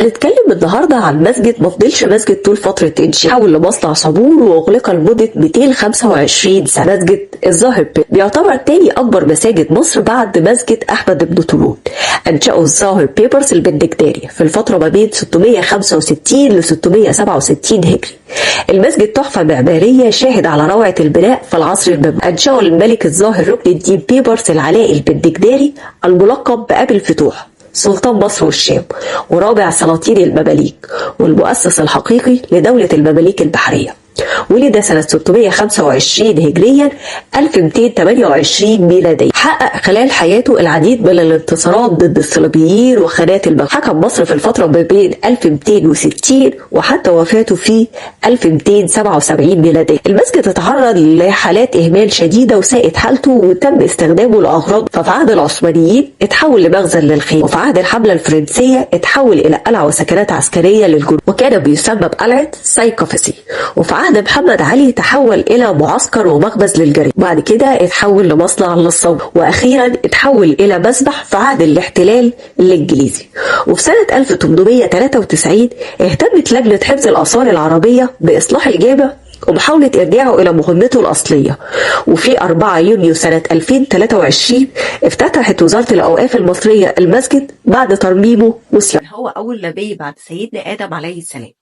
هنتكلم النهارده عن مسجد ما فضلش مسجد طول فترة إنشاء، حول لمصنع صابون وأغلق لمدة 225 سنة. مسجد الظاهر بيعتبر تاني أكبر مساجد مصر بعد مسجد أحمد بن طولون. أنشأه الظاهر بيبرس البندكتاري في الفترة ما بين 665 ل 667 هجري. المسجد تحفة معمارية شاهد على روعة البناء في العصر المملوكي. أنشأه الملك الظاهر ركن الدين بيبرس العلائي البندكتاري الملقب بأبي الفتوح، سلطان مصر والشام ورابع سلاطين المماليك والمؤسس الحقيقي لدولة المماليك البحرية. ولد سنة 625 هجريا 1228 ميلاديا. حقق خلال حياته العديد من الانتصارات ضد الصليبيين وخانات المملكة. حكم مصر في الفترة ما بين 1260 وحتى وفاته في 1277 ميلاديا. المسجد اتعرض لحالات إهمال شديدة وساءت حالته وتم استخدامه لأغراض، ففي عهد العثمانيين اتحول لمخزن للخيل، وفي عهد الحملة الفرنسية اتحول إلى قلعة وسكنات عسكرية للجنود وكان بيسمى بقلعة سايكوفسي. وفي عهد محمد علي تحول إلى معسكر ومخبز للجريمة، بعد كده اتحول لمصنع للصوت، وأخيرا اتحول إلى مسبح في عهد الاحتلال الإنجليزي. وفي سنة 1893 اهتمت لجنة حفظ الآثار العربية بإصلاح الجامع ومحاولة إرجاعه إلى مهمته الأصلية. وفي 4 يونيو سنة 2023 افتتحت وزارة الأوقاف المصرية المسجد بعد ترميمه وصيانته. هو أول نبي بعد سيدنا آدم عليه السلام.